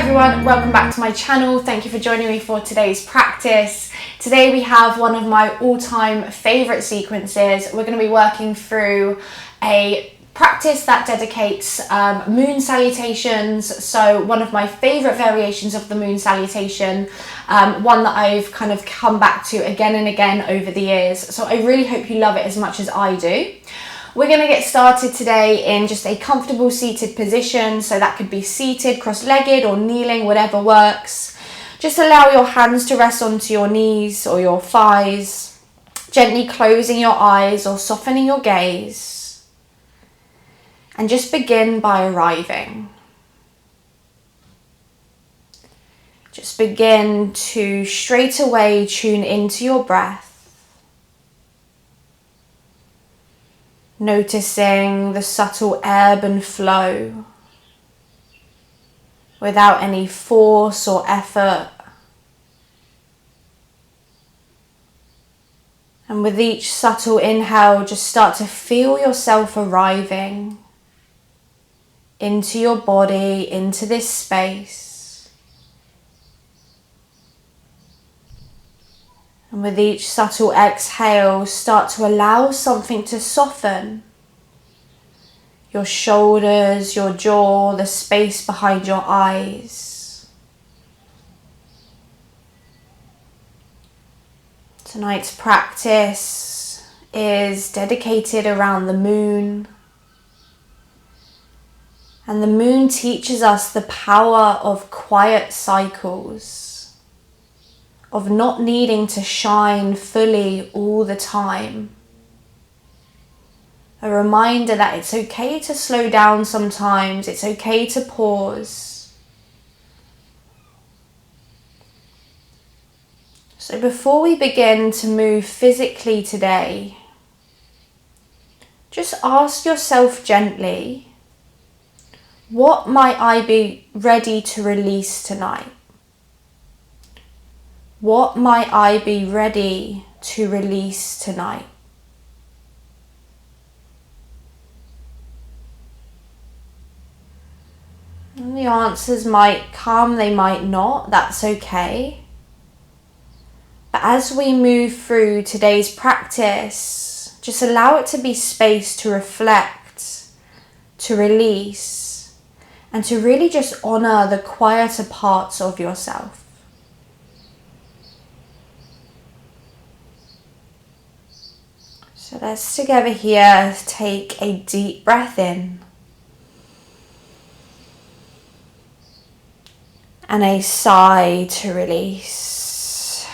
everyone, welcome back to my channel. Thank you for joining me for today's practice. Today we have one of my all-time favorite sequences. We're going to be working through a practice that dedicates moon salutations. So one of my favorite variations of the moon salutation, one that I've kind of come back to again and again over the years. So I really hope you love it as much as I do. We're going to get started today in just a comfortable seated position. So that could be seated, cross-legged or kneeling, whatever works. Just allow your hands to rest onto your knees or your thighs, gently closing your eyes or softening your gaze. And just begin by arriving. Just begin to straight away tune into your breath. Noticing the subtle ebb and flow without any force or effort. And with each subtle inhale, just start to feel yourself arriving into your body, into this space. And with each subtle exhale, start to allow something to soften. Your shoulders, your jaw, the space behind your eyes. Tonight's practice is dedicated around the moon. And the moon teaches us the power of quiet cycles, of not needing to shine fully all the time. A reminder that it's okay to slow down sometimes, it's okay to pause. So before we begin to move physically today, just ask yourself gently, what might I be ready to release tonight? What might I be ready to release tonight? And the answers might come, they might not, that's okay. But as we move through today's practice, just allow it to be space to reflect, to release, and to really just honor the quieter parts of yourself. So let's together here take a deep breath in and a sigh to release.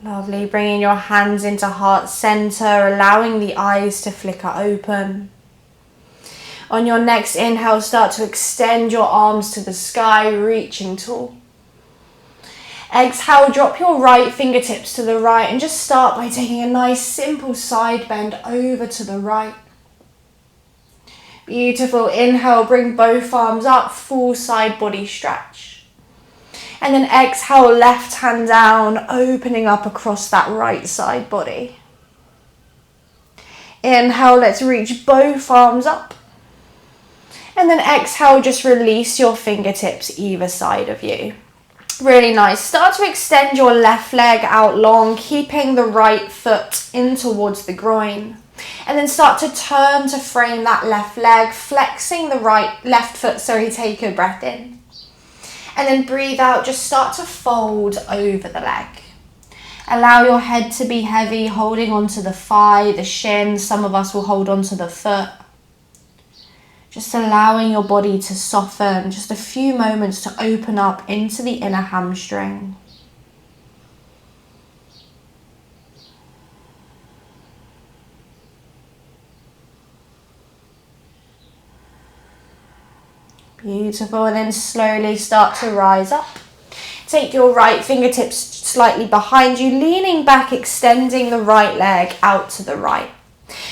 Lovely, bringing your hands into heart center, allowing the eyes to flicker open. On your next inhale, start to extend your arms to the sky, reaching tall. Exhale, drop your right fingertips to the right and just start by taking a nice simple side bend over to the right. Beautiful. Inhale, bring both arms up, full side body stretch. And then exhale, left hand down, opening up across that right side body. Inhale, let's reach both arms up. And then exhale, just release your fingertips either side of you. Really nice. Start to extend your left leg out long, keeping the right foot in towards the groin. And then start to turn to frame that left leg, flexing the left foot, take a breath in. And then breathe out, just start to fold over the leg. Allow your head to be heavy, holding onto the thigh, the shin. Some of us will hold onto the foot. Just allowing your body to soften, just a few moments to open up into the inner hamstring. Beautiful, and then slowly start to rise up. Take your right fingertips slightly behind you, leaning back, extending the right leg out to the right.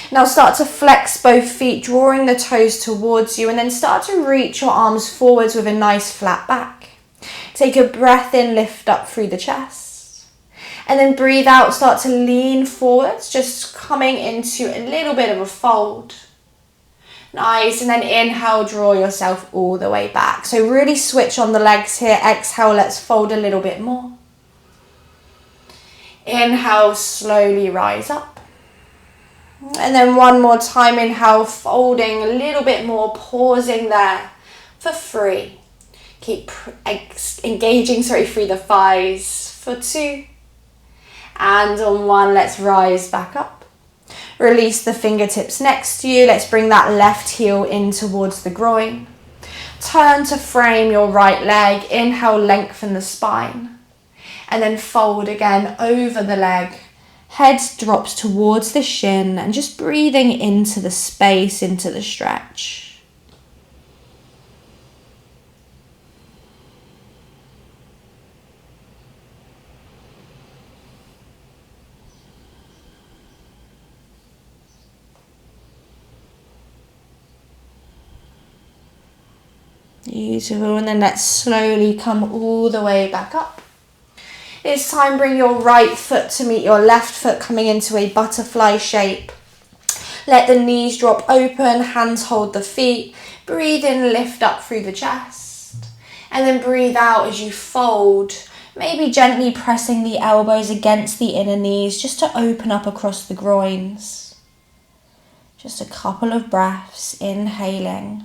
Now start to flex both feet, drawing the toes towards you, and then start to reach your arms forwards with a nice flat back. Take a breath in, lift up through the chest. And then breathe out, start to lean forwards, just coming into a little bit of a fold. Nice, and then inhale, draw yourself all the way back. So really switch on the legs here. Exhale, let's fold a little bit more. Inhale, slowly rise up. And then one more time, inhale, folding a little bit more, pausing there for 3. Keep engaging, through the thighs for 2. And on 1, let's rise back up. Release the fingertips next to you. Let's bring that left heel in towards the groin. Turn to frame your right leg. Inhale, lengthen the spine. And then fold again over the leg. Head drops towards the shin and just breathing into the space, into the stretch. Beautiful, and then let's slowly come all the way back up. It's time, bring your right foot to meet your left foot, coming into a butterfly shape. Let the knees drop open, hands hold the feet. Breathe in, lift up through the chest. And then breathe out as you fold, maybe gently pressing the elbows against the inner knees just to open up across the groins. Just a couple of breaths, inhaling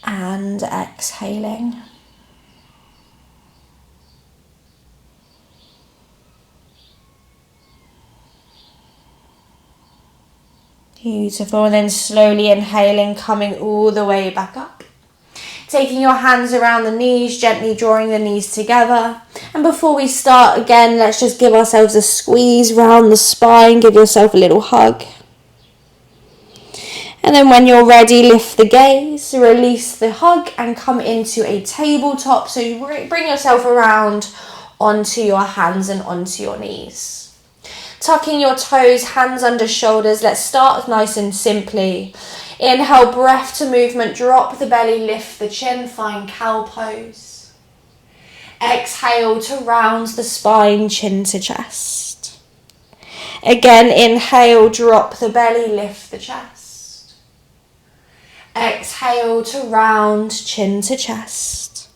and exhaling. Beautiful, and then slowly inhaling, coming all the way back up. Taking your hands around the knees, gently drawing the knees together. And before we start again, let's just give ourselves a squeeze round the spine, give yourself a little hug. And then when you're ready, lift the gaze, release the hug and come into a tabletop. So you bring yourself around onto your hands and onto your knees. Tucking your toes, hands under shoulders. Let's start nice and simply. Inhale, breath to movement, drop the belly, lift the chin, find cow pose. Exhale to round the spine, chin to chest. Again, inhale, drop the belly, lift the chest. Exhale to round, chin to chest.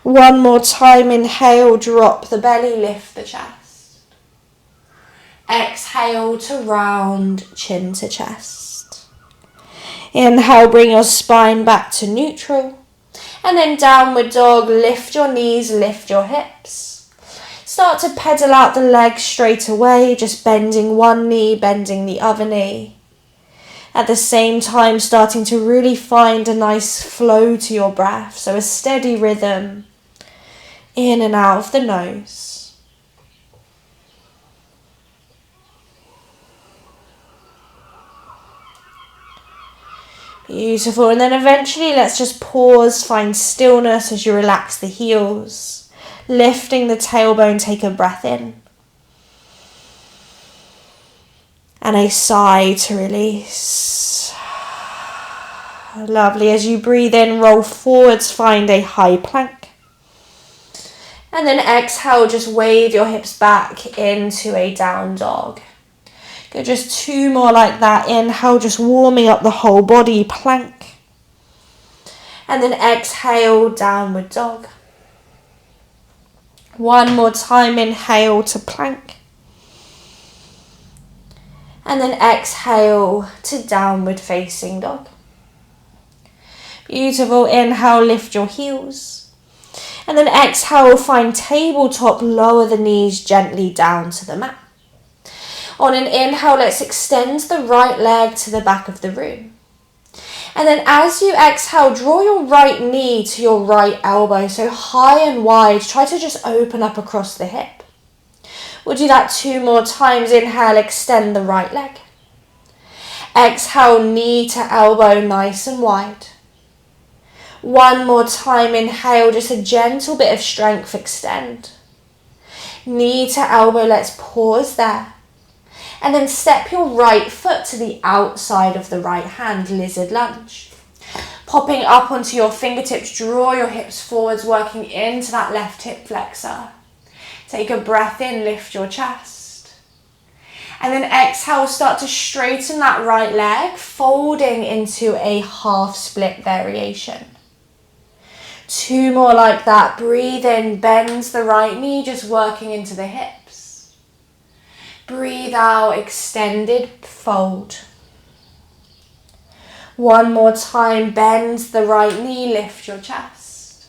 One more time, inhale, drop the belly, lift the chest. Exhale to round, chin to chest. Inhale, bring your spine back to neutral. And then downward dog, lift your knees, lift your hips. Start to pedal out the legs straight away, just bending one knee, bending the other knee. At the same time, starting to really find a nice flow to your breath. So a steady rhythm in and out of the nose. Beautiful. And then eventually let's just pause, find stillness as you relax the heels. Lifting the tailbone, take a breath in. And a sigh to release. Lovely. As you breathe in, roll forwards, find a high plank. And then exhale, just wave your hips back into a down dog. Go just 2 more like that. Inhale, just warming up the whole body, plank. And then exhale, downward dog. One more time, inhale to plank. And then exhale to downward facing dog. Beautiful. Inhale, lift your heels. And then exhale, find tabletop, lower the knees gently down to the mat. On an inhale, let's extend the right leg to the back of the room. And then as you exhale, draw your right knee to your right elbow, so high and wide. Try to just open up across the hip. We'll do that 2 more times. Inhale, extend the right leg. Exhale, knee to elbow, nice and wide. One more time. Inhale, just a gentle bit of strength, extend. Knee to elbow, let's pause there. And then step your right foot to the outside of the right hand, lizard lunge. Popping up onto your fingertips, draw your hips forwards, working into that left hip flexor. Take a breath in, lift your chest. And then exhale, start to straighten that right leg, folding into a half split variation. 2 more like that. Breathe in, bends the right knee, just working into the hips. Breathe out, extended, fold. 1 more time, bend the right knee, lift your chest.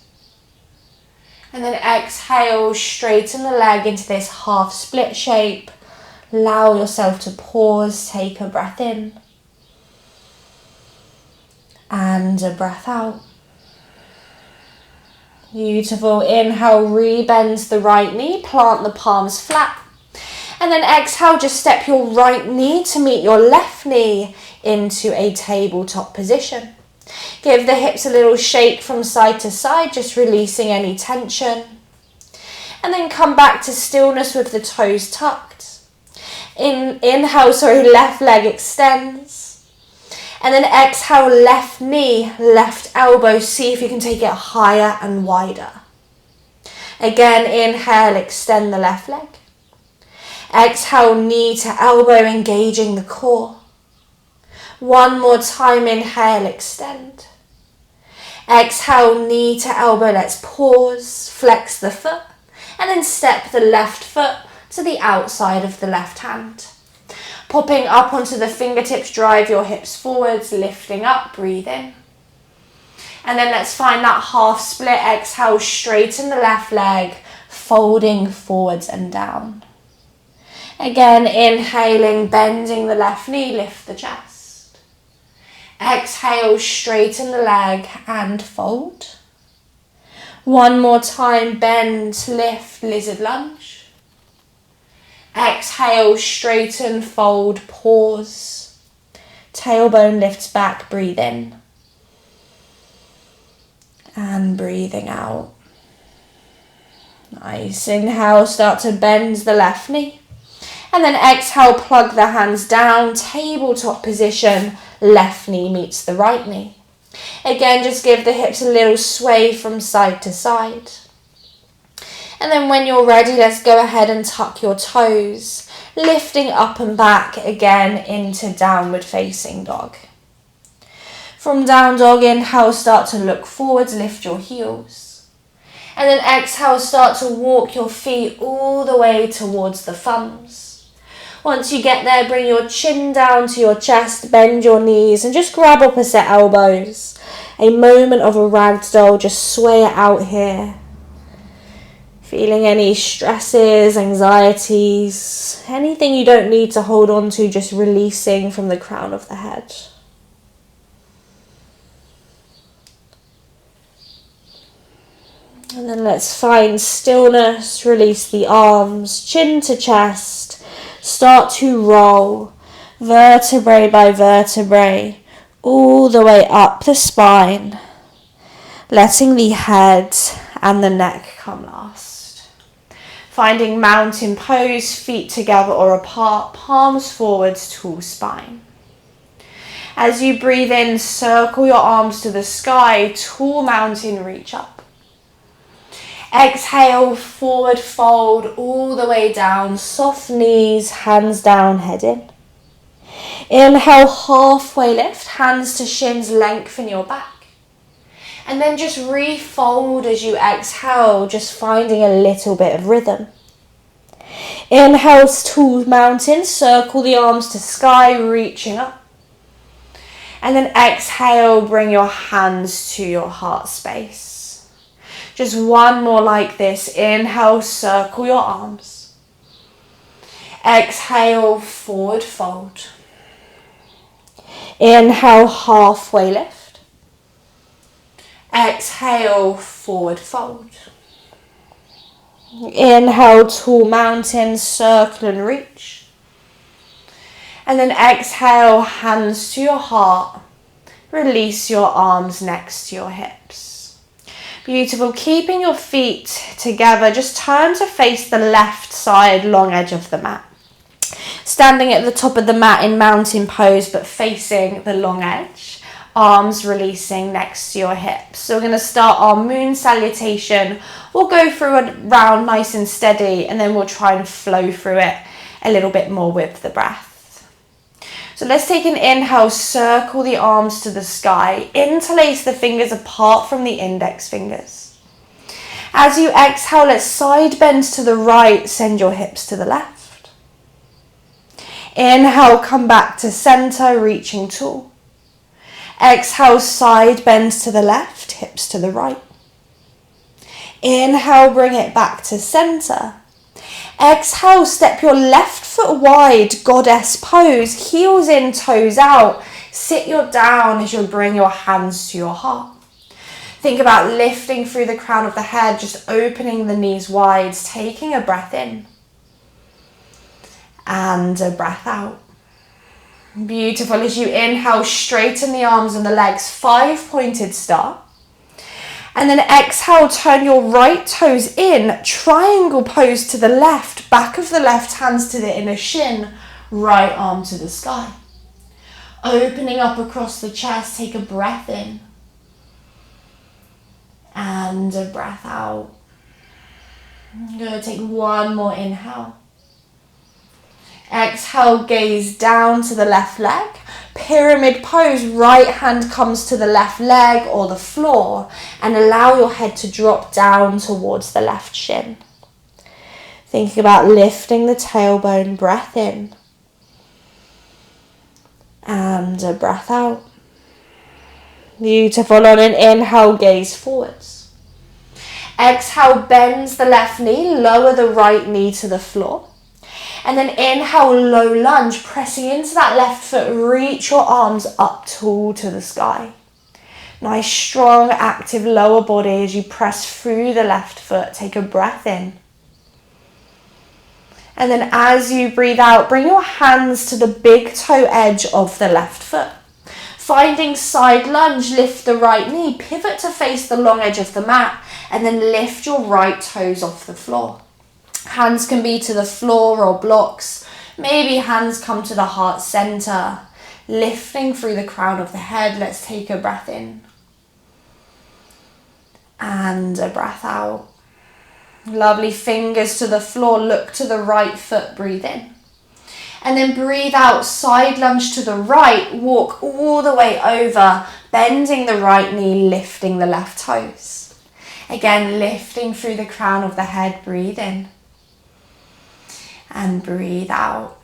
And then exhale, straighten the leg into this half split shape. Allow yourself to pause, take a breath in. And a breath out. Beautiful. Inhale, re-bend the right knee, plant the palms flat. And then exhale, just step your right knee to meet your left knee into a tabletop position. Give the hips a little shake from side to side, just releasing any tension. And then come back to stillness with the toes tucked. Inhale, left leg extends. And then exhale, left knee, left elbow. See if you can take it higher and wider. Again, inhale, extend the left leg. Exhale, knee to elbow, engaging the core. 1 more time, inhale, extend. Exhale, knee to elbow, let's pause, flex the foot, and then step the left foot to the outside of the left hand. Popping up onto the fingertips, drive your hips forwards, lifting up, breathe in. And then let's find that half split. Exhale, straighten the left leg, folding forwards and down. Again, inhaling, bending the left knee, lift the chest. Exhale, straighten the leg and fold. 1 more time, bend, lift, lizard lunge. Exhale, straighten, fold, pause. Tailbone lifts back, breathe in. And breathing out. Nice. Inhale, start to bend the left knee. And then exhale, plug the hands down, tabletop position, left knee meets the right knee. Again, just give the hips a little sway from side to side. And then when you're ready, let's go ahead and tuck your toes, lifting up and back again into downward facing dog. From down dog, inhale, start to look forwards, lift your heels. And then exhale, start to walk your feet all the way towards the thumbs. Once you get there, bring your chin down to your chest, bend your knees and just grab opposite elbows. A moment of a ragdoll, just sway it out here. Feeling any stresses, anxieties, anything you don't need to hold on to, just releasing from the crown of the head. And then let's find stillness, release the arms, chin to chest, start to roll, vertebrae by vertebrae, all the way up the spine, letting the head and the neck come last. Finding mountain pose, feet together or apart, palms forwards, tall spine. As you breathe in, circle your arms to the sky, tall mountain, reach up. Exhale, forward fold all the way down, soft knees, hands down, head in. Inhale, halfway lift, hands to shins, lengthen your back. And then just refold as you exhale, just finding a little bit of rhythm. Inhale, tall mountain, circle the arms to sky, reaching up. And then exhale, bring your hands to your heart space. Just 1 more like this. Inhale, circle your arms. Exhale, forward fold. Inhale, halfway lift. Exhale, forward fold. Inhale, tall mountain, circle and reach. And then exhale, hands to your heart. Release your arms next to your hips. Beautiful. Keeping your feet together, just turn to face the left side, long edge of the mat. Standing at the top of the mat in mountain pose, but facing the long edge. Arms releasing next to your hips. So we're going to start our moon salutation. We'll go through a round nice and steady, and then we'll try and flow through it a little bit more with the breath. So let's take an inhale, circle the arms to the sky, interlace the fingers apart from the index fingers. As you exhale, let's side bend to the right, send your hips to the left. Inhale, come back to center, reaching tall. Exhale, side bend to the left, hips to the right. Inhale, bring it back to center. Exhale, step your left foot wide, goddess pose, heels in, toes out. Sit your down as you bring your hands to your heart. Think about lifting through the crown of the head, just opening the knees wide, taking a breath in and a breath out. Beautiful. As you inhale, straighten the arms and the legs, 5-pointed star. And then exhale, turn your right toes in, triangle pose to the left, back of the left hands to the inner shin, right arm to the sky. Opening up across the chest, take a breath in and a breath out. I'm going to take one more inhale. Exhale, gaze down to the left leg. Pyramid pose, right hand comes to the left leg or the floor, and allow your head to drop down towards the left shin. Thinking about lifting the tailbone, breath in and a breath out. Beautiful. On an inhale, gaze forwards. Exhale, bends the left knee, lower the right knee to the floor. And then inhale, low lunge, pressing into that left foot, reach your arms up tall to the sky. Nice, strong, active lower body as you press through the left foot. Take a breath in. And then as you breathe out, bring your hands to the big toe edge of the left foot. Finding side lunge, lift the right knee, pivot to face the long edge of the mat, and then lift your right toes off the floor. Hands can be to the floor or blocks. Maybe hands come to the heart center. Lifting through the crown of the head. Let's take a breath in and a breath out. Lovely. Fingers to the floor. Look to the right foot. Breathe in. And then breathe out. Side lunge to the right. Walk all the way over. Bending the right knee. Lifting the left toes. Again, lifting through the crown of the head. Breathe in. And breathe out.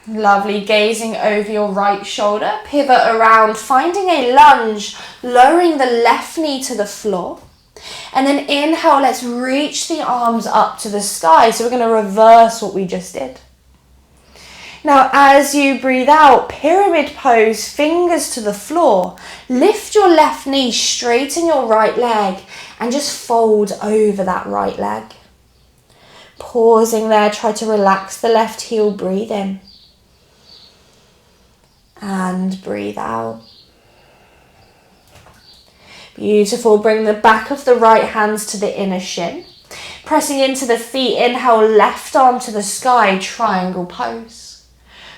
Lovely. Gazing over your right shoulder, pivot around, finding a lunge, lowering the left knee to the floor. And then inhale, let's reach the arms up to the sky. So we're going to reverse what we just did. Now, as you breathe out, pyramid pose, fingers to the floor. Lift your left knee, straighten your right leg, and just fold over that right leg. Pausing there, try to relax the left heel, breathe in and breathe out. Beautiful. Bring the back of the right hands to the inner shin. Pressing into the feet, inhale, left arm to the sky, triangle pose.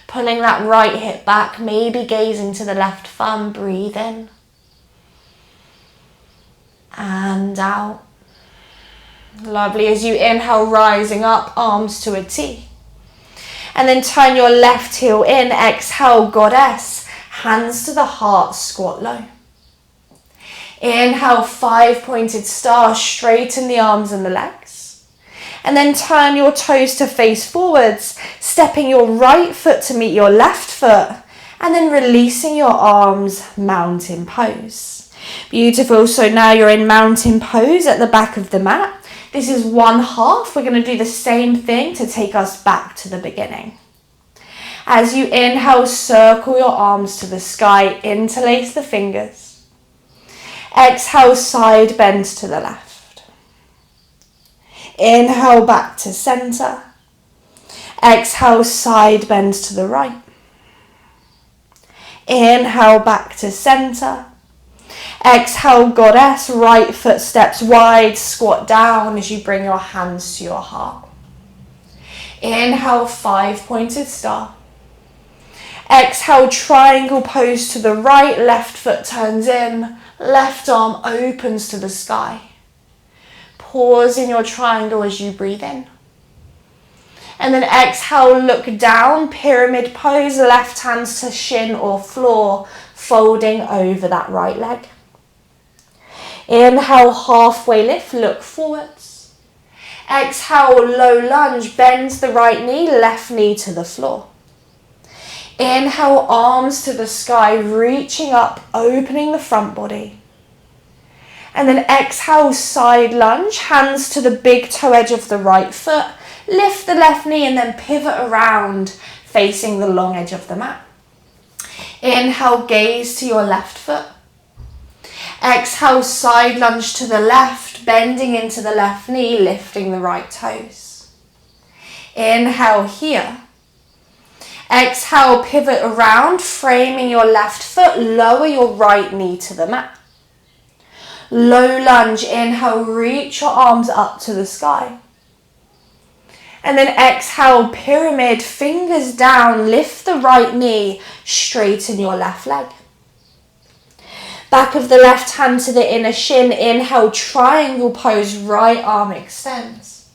Pulling that right hip back, maybe gazing to the left thumb, breathe in and out. Lovely. As you inhale, rising up, arms to a T. And then turn your left heel in. Exhale, goddess. Hands to the heart, squat low. Inhale, 5-pointed star. Straighten the arms and the legs. And then turn your toes to face forwards, stepping your right foot to meet your left foot. And then releasing your arms, mountain pose. Beautiful. So now you're in mountain pose at the back of the mat. This is one half. We're going to do the same thing to take us back to the beginning. As you inhale, circle your arms to the sky, interlace the fingers. Exhale, side bend to the left. Inhale, back to center. Exhale, side bend to the right. Inhale, back to center. Exhale, goddess, right foot steps wide, squat down as you bring your hands to your heart. Inhale, 5-pointed star. Exhale, triangle pose to the right, left foot turns in, left arm opens to the sky. Pause in your triangle as you breathe in. And then exhale, look down, pyramid pose, left hands to shin or floor, folding over that right leg. Inhale, halfway lift, look forwards. Exhale, low lunge, bend the right knee, left knee to the floor. Inhale, arms to the sky, reaching up, opening the front body. And then exhale, side lunge, hands to the big toe edge of the right foot. Lift the left knee and then pivot around, facing the long edge of the mat. Inhale, gaze to your left foot. Exhale, side lunge to the left, bending into the left knee, lifting the right toes. Inhale here. Exhale, pivot around, framing your left foot, lower your right knee to the mat. Low lunge, inhale, reach your arms up to the sky. And then exhale, pyramid, fingers down, lift the right knee, straighten your left leg. Back of the left hand to the inner shin, inhale, triangle pose, right arm extends.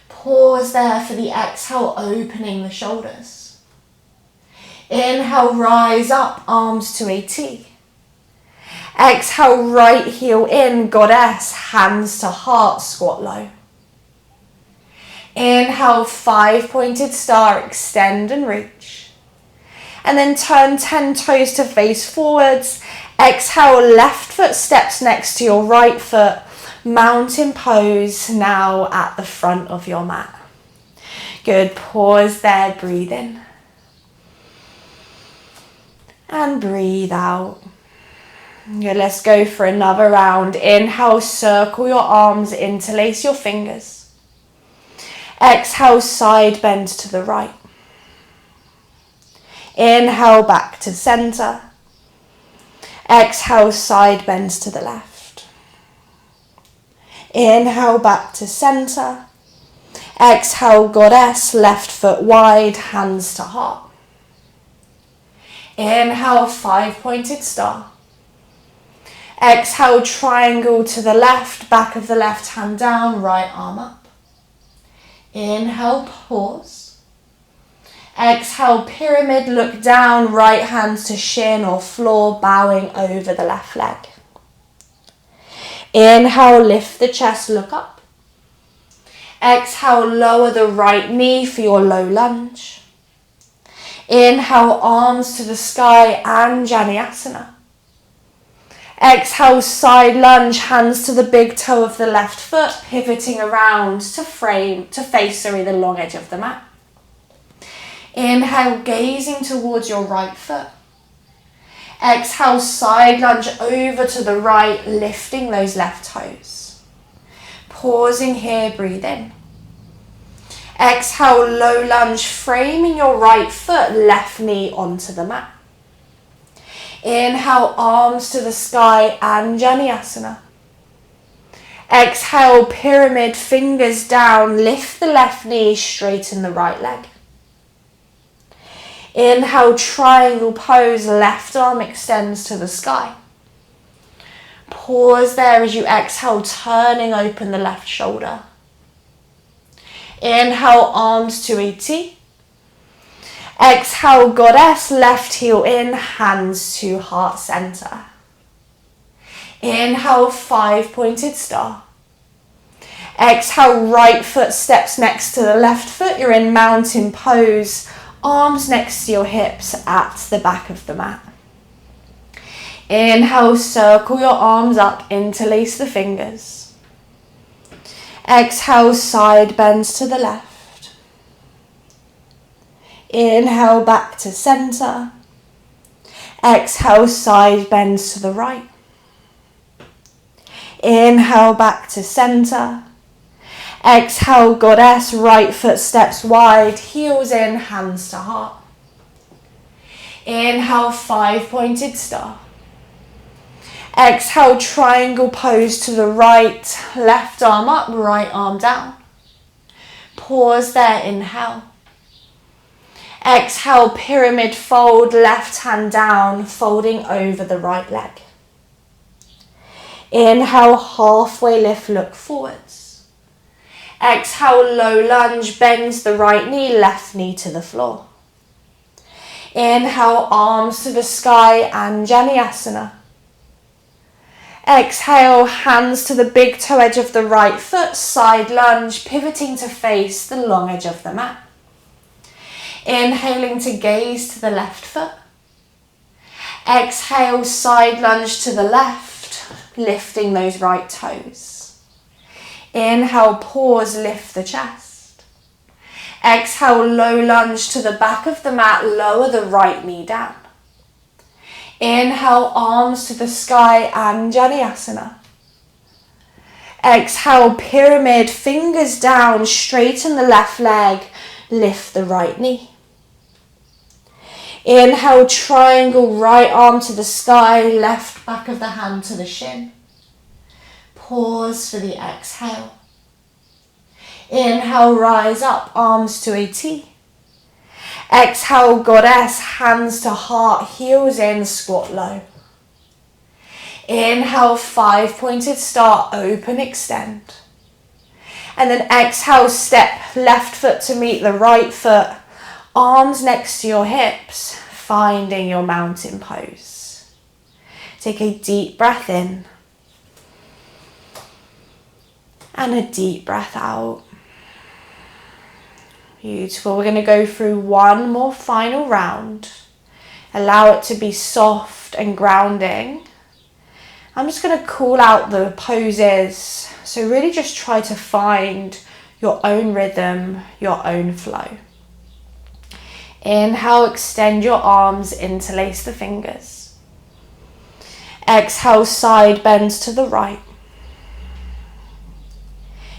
Pause there for the exhale, opening the shoulders. Inhale, rise up, arms to a T. Exhale, right heel in, goddess, hands to heart, squat low. Inhale, 5-pointed star, extend and reach. And then turn 10 toes to face forwards. Exhale, left foot steps next to your right foot. Mountain pose now at the front of your mat. Good, pause there, breathe in. And breathe out. Good, let's go for another round. Inhale, circle your arms, interlace your fingers. Exhale, side bend to the right. Inhale, back to center. Exhale, side bends to the left. Inhale, back to center. Exhale, goddess, left foot wide, hands to heart. Inhale, 5-pointed star. Exhale, triangle to the left, back of the left hand down, right arm up. Inhale, pause. Exhale, pyramid, look down, right hands to shin or floor, bowing over the left leg. Inhale, lift the chest, look up. Exhale, lower the right knee for your low lunge. Inhale, arms to the sky, Vinyasa. Exhale, side lunge, hands to the big toe of the left foot, pivoting around to face the long edge of the mat. Inhale, gazing towards your right foot. Exhale, side lunge over to the right, lifting those left toes. Pausing here, breathe in. Exhale, low lunge, framing your right foot, left knee onto the mat. Inhale, arms to the sky, Vinyasa. Exhale, pyramid, fingers down, lift the left knee, straighten the right leg. Inhale, triangle pose, left arm extends to the sky. Pause there as you exhale, turning open the left shoulder. Inhale, arms to a T. Exhale, goddess, left heel in, hands to heart center. Inhale, 5-pointed star. Exhale, right foot steps next to the left foot. You're in mountain pose, arms next to your hips at the back of the mat. Inhale, circle your arms up, interlace the fingers. Exhale, side bends to the left. Inhale, back to center. Exhale, side bends to the right. Inhale, back to center. Exhale, goddess, right foot steps wide, heels in, hands to heart. Inhale, 5-pointed star. Exhale, triangle pose to the right, left arm up, right arm down. Pause there, inhale. Exhale, pyramid fold, left hand down, folding over the right leg. Inhale, halfway lift, look forwards. Exhale, low lunge, bend the right knee, left knee to the floor. Inhale, arms to the sky, Anjaneyasana. Exhale, hands to the big toe edge of the right foot, side lunge, pivoting to face the long edge of the mat. Inhaling to gaze to the left foot. Exhale, side lunge to the left, lifting those right toes. Inhale, pause, lift the chest. Exhale, low lunge to the back of the mat, lower the right knee down. Inhale, arms to the sky, Anjaneyasana. Exhale, pyramid, fingers down, straighten the left leg, lift the right knee. Inhale, triangle, right arm to the sky, left back of the hand to the shin. Pause for the exhale. Inhale, rise up, arms to a T. Exhale, goddess, hands to heart, heels in, squat low. Inhale, 5-pointed star, open, extend. And then exhale, step left foot to meet the right foot, arms next to your hips, finding your mountain pose. Take a deep breath in and a deep breath out. Beautiful. We're going to go through one more final round. Allow it to be soft and grounding. I'm just going to call out the poses. So really just try to find your own rhythm, your own flow. Inhale, extend your arms, interlace the fingers. Exhale, side bends to the right.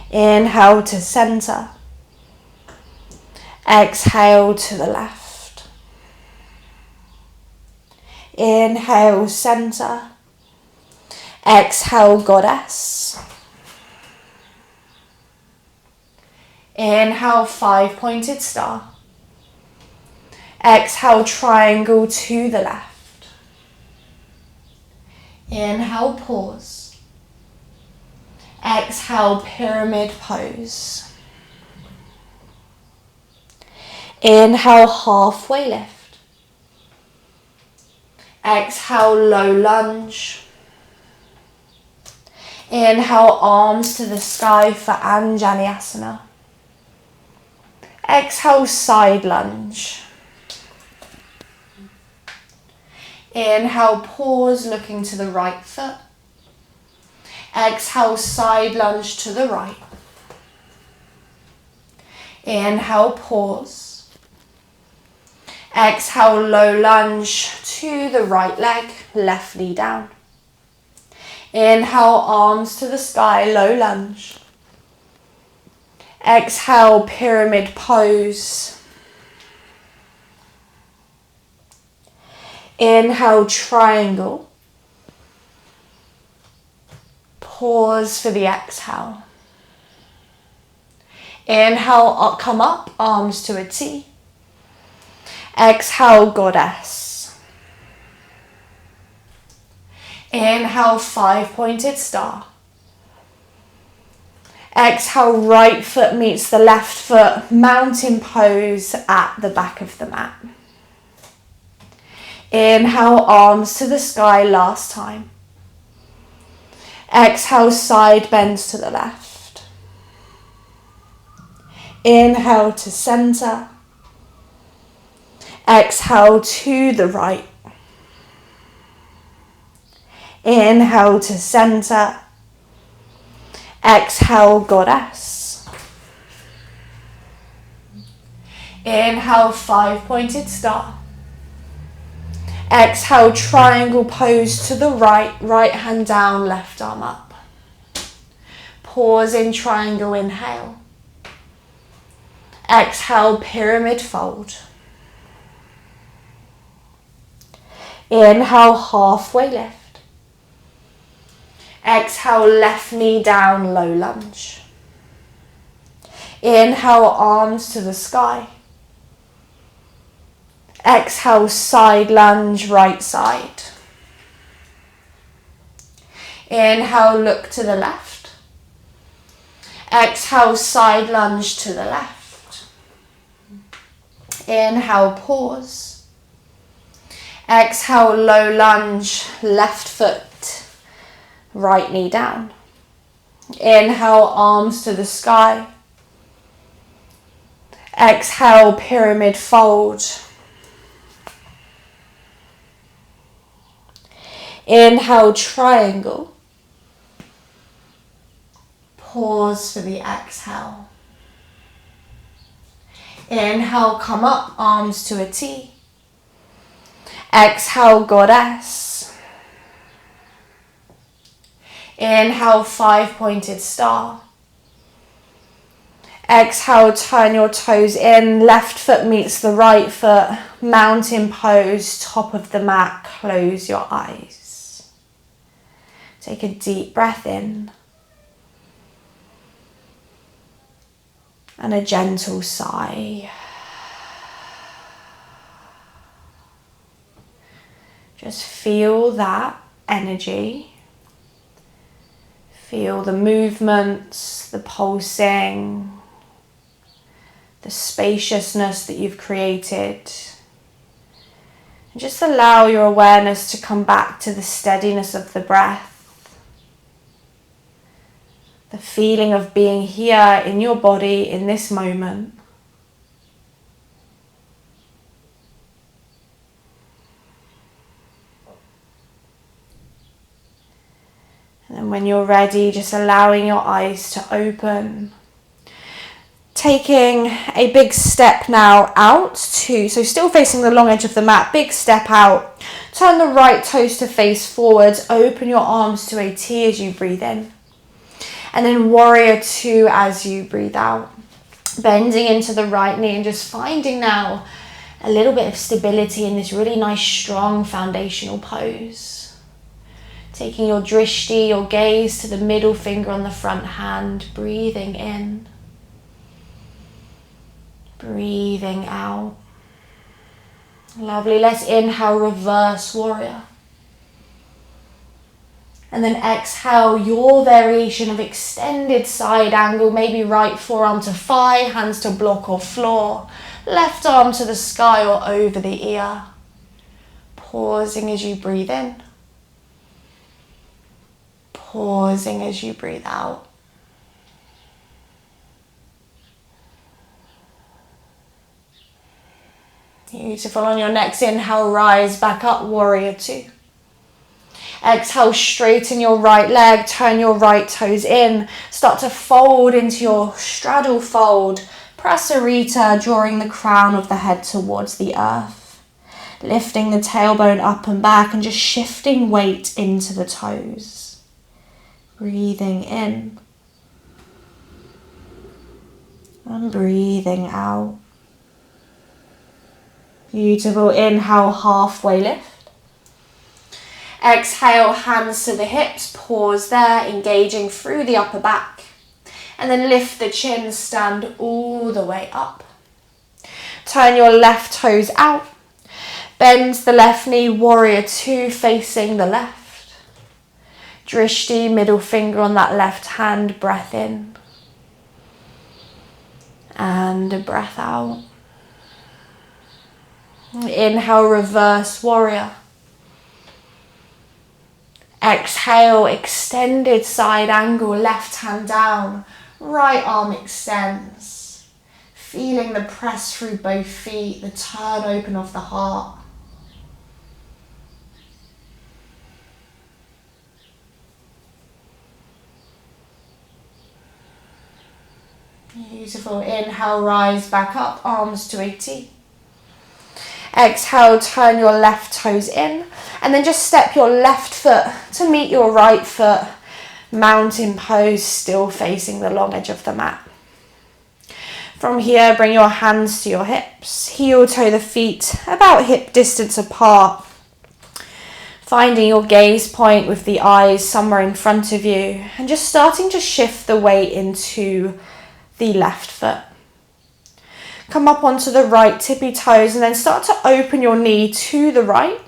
Inhale to center. Exhale to the left. Inhale, center. Exhale, goddess. Inhale, 5-pointed star. Exhale, triangle to the left. Inhale, pause. Exhale, pyramid pose. Inhale, halfway lift. Exhale, low lunge. Inhale, arms to the sky for Anjaneyasana. Exhale, side lunge. Inhale, pause, looking to the right foot. Exhale, side lunge to the right. Inhale, pause. Exhale, low lunge to the right leg, left knee down. Inhale, arms to the sky, low lunge. Exhale, pyramid pose. Inhale, triangle. Pause for the exhale. Inhale, come up, arms to a T. Exhale, goddess. Inhale, 5-pointed star. Exhale, right foot meets the left foot, mountain pose at the back of the mat. Inhale, arms to the sky, last time. Exhale, side bends to the left. Inhale to center. Exhale to the right. Inhale to center. Exhale, goddess. Inhale, 5-pointed star. Exhale, triangle pose to the right, right hand down, left arm up. Pause in triangle, inhale. Exhale, pyramid fold. Inhale, halfway lift. Exhale, left knee down, low lunge. Inhale, arms to the sky. Exhale, side lunge, right side. Inhale, look to the left. Exhale, side lunge to the left. Inhale, pause. Exhale, low lunge, left foot, right knee down. Inhale, arms to the sky. Exhale, pyramid fold. Inhale, triangle. Pause for the exhale. Inhale, come up, arms to a T. Exhale, goddess. Inhale, five-pointed star. Exhale, turn your toes in, left foot meets the right foot, mountain pose, top of the mat, close your eyes. Take a deep breath in. And a gentle sigh. Just feel that energy. Feel the movements, the pulsing, the spaciousness that you've created. And just allow your awareness to come back to the steadiness of the breath. The feeling of being here in your body in this moment. And then when you're ready, just allowing your eyes to open. Taking a big step now out so still facing the long edge of the mat, big step out. Turn the right toes to face forwards, open your arms to a T as you breathe in. And then warrior two as you breathe out. Bending into the right knee and just finding now a little bit of stability in this really nice, strong foundational pose. Taking your drishti, your gaze to the middle finger on the front hand, breathing in. Breathing out. Lovely. Let's inhale, reverse warrior. And then exhale, your variation of extended side angle, maybe right forearm to thigh, hands to block or floor, left arm to the sky or over the ear. Pausing as you breathe in. Pausing as you breathe out. Beautiful. On your next inhale, rise back up, warrior two. Exhale, straighten your right leg, turn your right toes in. Start to fold into your straddle fold. Prasarita, drawing the crown of the head towards the earth. Lifting the tailbone up and back and just shifting weight into the toes. Breathing in. And breathing out. Beautiful. Inhale, halfway lift. Exhale, hands to the hips, pause there, engaging through the upper back. And then lift the chin, stand all the way up. Turn your left toes out. Bend the left knee, warrior two, facing the left. Drishti, middle finger on that left hand, breath in. And a breath out. Inhale, reverse warrior. Exhale, extended side angle, left hand down, right arm extends. Feeling the press through both feet, the turn open of the heart. Beautiful. Inhale, rise back up, arms to a T. Exhale, turn your left toes in and then just step your left foot to meet your right foot. Mountain pose, still facing the long edge of the mat. From here, bring your hands to your hips, heel toe the feet about hip distance apart. Finding your gaze point with the eyes somewhere in front of you and just starting to shift the weight into the left foot. Come up onto the right tippy toes and then start to open your knee to the right.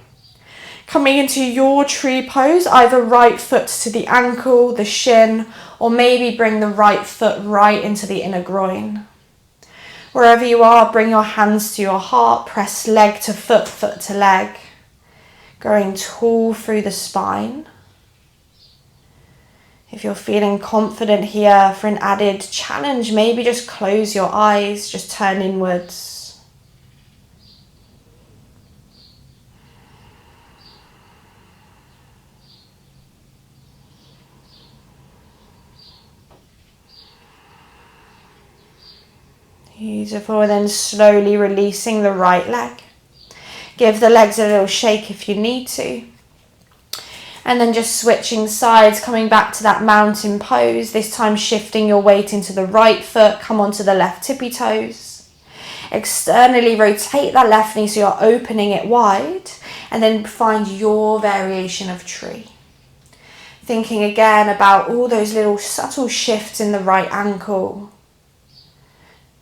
Coming into your tree pose, either right foot to the ankle, the shin, or maybe bring the right foot right into the inner groin. Wherever you are, bring your hands to your heart, press leg to foot, foot to leg, growing tall through the spine. If you're feeling confident here for an added challenge, maybe just close your eyes, just turn inwards. Beautiful, and then slowly releasing the right leg. Give the legs a little shake if you need to. And then just switching sides, coming back to that mountain pose, this time shifting your weight into the right foot, come onto the left tippy toes. Externally rotate that left knee so you're opening it wide, and then find your variation of tree. Thinking again about all those little subtle shifts in the right ankle.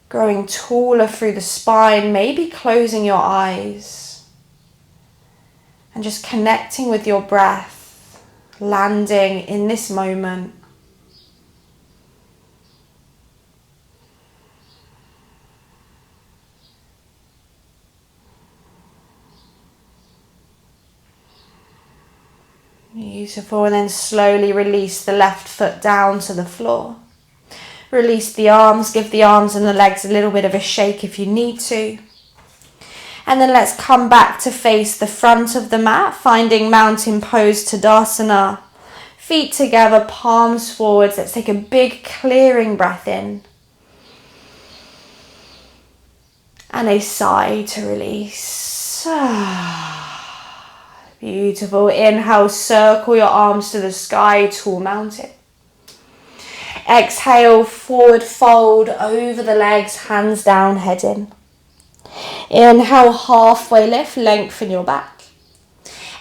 Growing taller through the spine, maybe closing your eyes. And just connecting with your breath, landing in this moment. Beautiful, and then slowly release the left foot down to the floor. Release the arms, give the arms and the legs a little bit of a shake if you need to. And then let's come back to face the front of the mat, finding mountain pose Tadasana. Feet together, palms forwards. Let's take a big clearing breath in. And a sigh to release. Beautiful. Inhale, circle your arms to the sky, tall mountain. Exhale, forward fold over the legs, hands down, head in. Inhale, halfway lift, lengthen your back.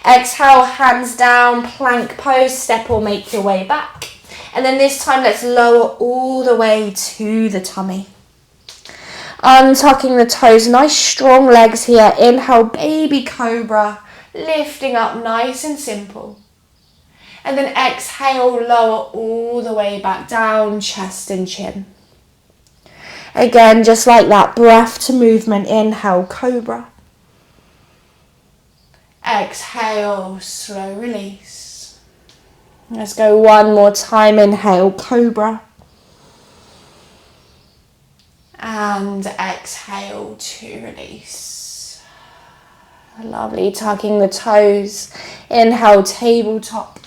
Exhale, hands down, plank pose, step or make your way back. And then this time let's lower all the way to the tummy. Untucking the toes, nice strong legs here. Inhale, baby cobra, lifting up nice and simple. And then exhale, lower all the way back down, chest and chin. Again, just like that, breath to movement. Inhale, cobra. Exhale, slow release. Let's go one more time. Inhale, cobra. And exhale to release. Lovely, tucking the toes. Inhale, tabletop.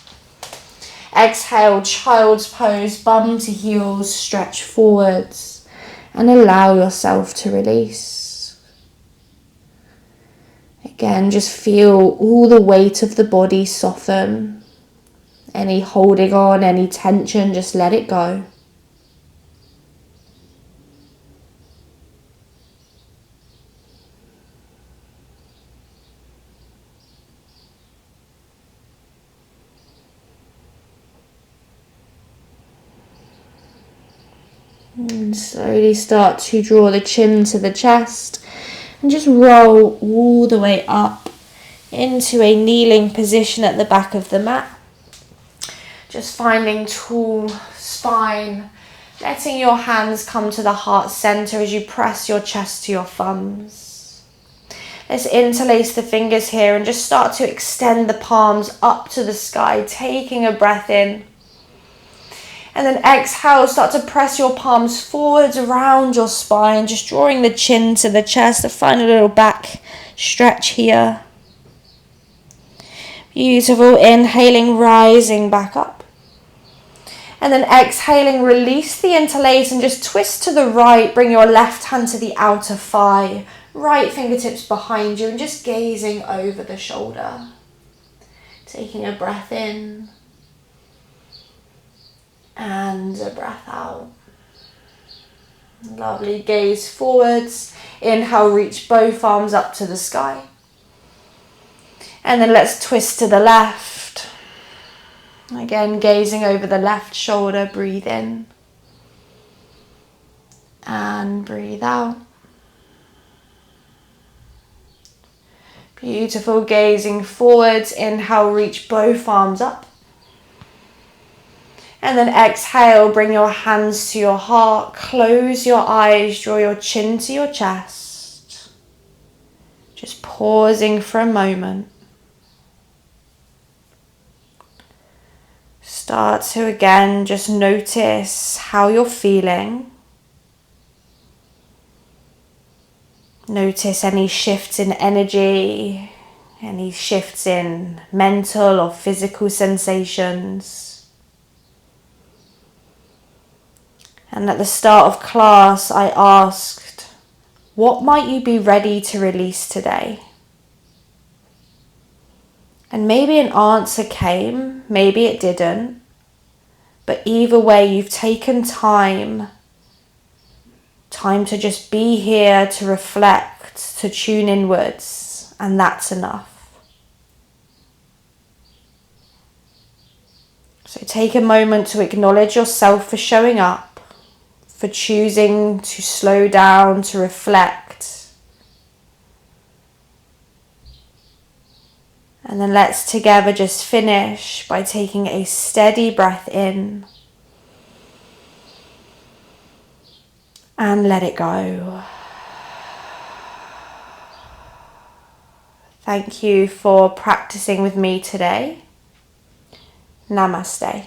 Exhale, child's pose, bum to heels, stretch forwards and allow yourself to release. Again, just feel all the weight of the body soften. Any holding on, any tension, just let it go. And slowly start to draw the chin to the chest and just roll all the way up into a kneeling position at the back of the mat. Just finding tall spine, letting your hands come to the heart center as you press your chest to your thumbs. Let's interlace the fingers here and just start to extend the palms up to the sky, taking a breath in. And then exhale, start to press your palms forwards around your spine, just drawing the chin to the chest to find a little back stretch here. Beautiful. Inhaling, rising back up. And then exhaling, release the interlace and just twist to the right. Bring your left hand to the outer thigh, right fingertips behind you and just gazing over the shoulder. Taking a breath in. And a breath out. Lovely, gaze forwards. Inhale, reach both arms up to the sky. And then let's twist to the left. Again, gazing over the left shoulder, breathe in. And breathe out. Beautiful, gazing forwards. Inhale, reach both arms up. And then exhale, bring your hands to your heart, close your eyes, draw your chin to your chest. Just pausing for a moment. Start to again just notice how you're feeling. Notice any shifts in energy, any shifts in mental or physical sensations. And at the start of class, I asked, what might you be ready to release today? And maybe an answer came, maybe it didn't. But either way, you've taken time to just be here, to reflect, to tune inwards, and that's enough. So take a moment to acknowledge yourself for showing up, for choosing to slow down, to reflect. And then let's together just finish by taking a steady breath in and let it go. Thank you for practicing with me today. Namaste.